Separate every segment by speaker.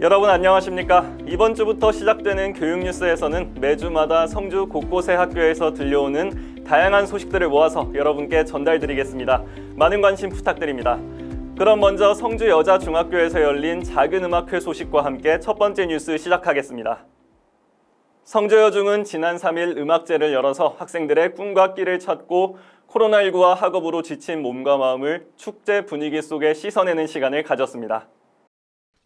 Speaker 1: 여러분 안녕하십니까? 이번 주부터 시작되는 교육뉴스에서는 매주마다 성주 곳곳의 학교에서 들려오는 다양한 소식들을 모아서 여러분께 전달드리겠습니다. 많은 관심 부탁드립니다. 그럼 먼저 성주 여자중학교에서 열린 작은음악회 소식과 함께 첫 번째 뉴스 시작하겠습니다. 성주여중은 지난 3일 음악제를 열어서 학생들의 꿈과 끼를 찾고 코로나19와 학업으로 지친 몸과 마음을 축제 분위기 속에 씻어내는 시간을 가졌습니다.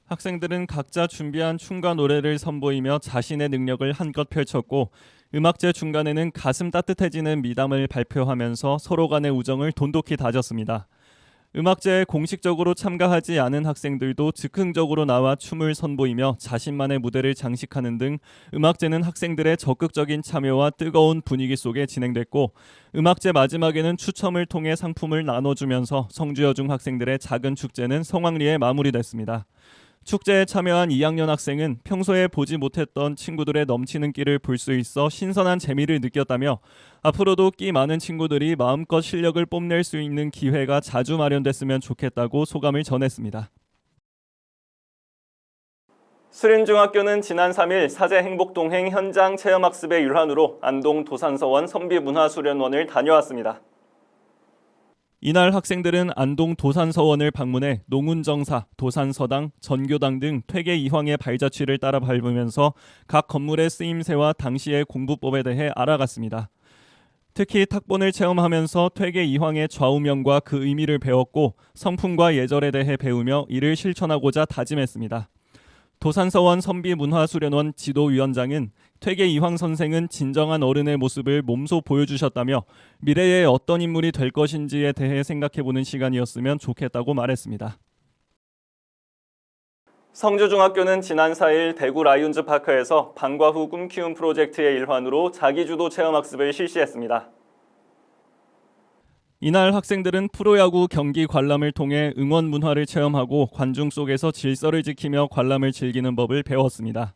Speaker 1: 학생들은 각자 준비한 춤과 노래를 선보이며 자신의 능력을 한껏 펼쳤고 음악제 중간에는 가슴 따뜻해지는 미담을 발표하면서 서로 간의 우정을 돈독히 다졌습니다. 음악제에 공식적으로 참가하지 않은 학생들도 즉흥적으로 나와 춤을 선보이며 자신만의 무대를 장식하는 등 음악제는 학생들의 적극적인 참여와 뜨거운 분위기 속에 진행됐고 음악제 마지막에는 추첨을 통해 상품을 나눠주면서 성주여중 학생들의 작은 축제는 성황리에 마무리됐습니다. 축제에 참여한 2학년 학생은 평소에 보지 못했던 친구들의 넘치는 끼를 볼 수 있어 신선한 재미를 느꼈다며 앞으로도 끼 많은 친구들이 마음껏 실력을 뽐낼 수 있는 기회가 자주 마련됐으면 좋겠다고 소감을 전했습니다. 수린중학교는 지난 3일 사제행복동행 현장 체험학습의 일환으로 안동 도산서원 선비문화수련원을 다녀왔습니다. 이날 학생들은 안동 도산서원을 방문해 농운정사, 도산서당, 전교당 등 퇴계 이황의 발자취를 따라 밟으면서 각 건물의 쓰임새와 당시의 공부법에 대해 알아갔습니다. 특히 탁본을 체험하면서 퇴계 이황의 좌우명과 그 의미를 배웠고 성품과 예절에 대해 배우며 이를 실천하고자 다짐했습니다. 도산서원 선비문화수련원 지도위원장은 퇴계 이황 선생은 진정한 어른의 모습을 몸소 보여주셨다며 미래에 어떤 인물이 될 것인지에 대해 생각해보는 시간이었으면 좋겠다고 말했습니다. 성주중학교는 지난 4일 대구 라이온즈 파크에서 방과 후 꿈키움 프로젝트의 일환으로 자기주도 체험학습을 실시했습니다. 이날 학생들은 프로야구 경기 관람을 통해 응원 문화를 체험하고 관중 속에서 질서를 지키며 관람을 즐기는 법을 배웠습니다.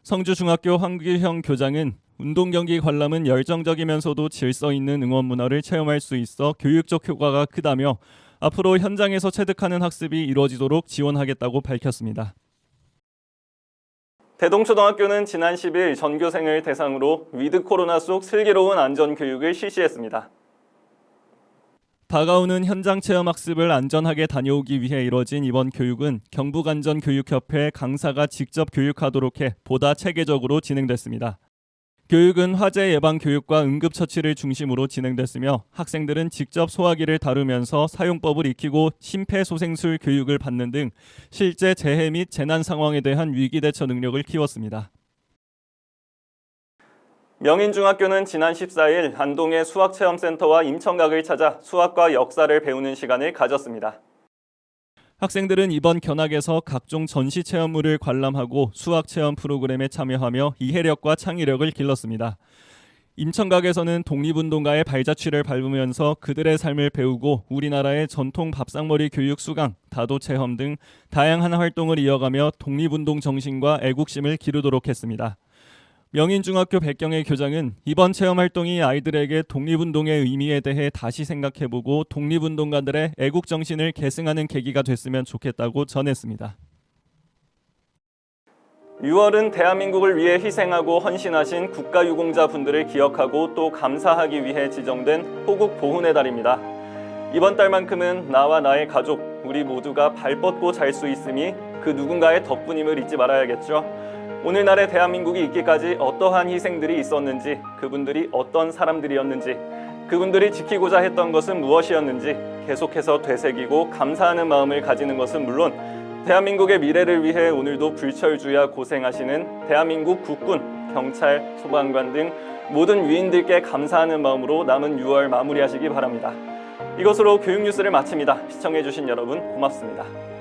Speaker 1: 성주중학교 황규형 교장은 운동 경기 관람은 열정적이면서도 질서 있는 응원 문화를 체험할 수 있어 교육적 효과가 크다며 앞으로 현장에서 체득하는 학습이 이루어지도록 지원하겠다고 밝혔습니다. 대동초등학교는 지난 10일 전교생을 대상으로 위드 코로나 속 슬기로운 안전교육을 실시했습니다. 다가오는 현장 체험 학습을 안전하게 다녀오기 위해 이뤄진 이번 교육은 경북안전교육협회 강사가 직접 교육하도록 해 보다 체계적으로 진행됐습니다. 교육은 화재 예방 교육과 응급처치를 중심으로 진행됐으며 학생들은 직접 소화기를 다루면서 사용법을 익히고 심폐소생술 교육을 받는 등 실제 재해 및 재난 상황에 대한 위기 대처 능력을 키웠습니다. 명인중학교는 지난 14일 안동의 수학체험센터와 임청각을 찾아 수학과 역사를 배우는 시간을 가졌습니다. 학생들은 이번 견학에서 각종 전시 체험물을 관람하고 수학체험 프로그램에 참여하며 이해력과 창의력을 길렀습니다. 임청각에서는 독립운동가의 발자취를 밟으면서 그들의 삶을 배우고 우리나라의 전통 밥상머리 교육 수강, 다도 체험 등 다양한 활동을 이어가며 독립운동 정신과 애국심을 기르도록 했습니다. 명인중학교 백경의 교장은 이번 체험활동이 아이들에게 독립운동의 의미에 대해 다시 생각해보고 독립운동가들의 애국정신을 계승하는 계기가 됐으면 좋겠다고 전했습니다. 6월은 대한민국을 위해 희생하고 헌신하신 국가유공자분들을 기억하고 또 감사하기 위해 지정된 호국 보훈의 달입니다. 이번 달만큼은 나와 나의 가족, 우리 모두가 발 뻗고 잘 수 있음이 그 누군가의 덕분임을 잊지 말아야겠죠. 오늘날의 대한민국이 있기까지 어떠한 희생들이 있었는지, 그분들이 어떤 사람들이었는지, 그분들이 지키고자 했던 것은 무엇이었는지 계속해서 되새기고 감사하는 마음을 가지는 것은 물론 대한민국의 미래를 위해 오늘도 불철주야 고생하시는 대한민국 국군, 경찰, 소방관 등 모든 위인들께 감사하는 마음으로 남은 6월 마무리하시기 바랍니다. 이것으로 교육뉴스를 마칩니다. 시청해주신 여러분 고맙습니다.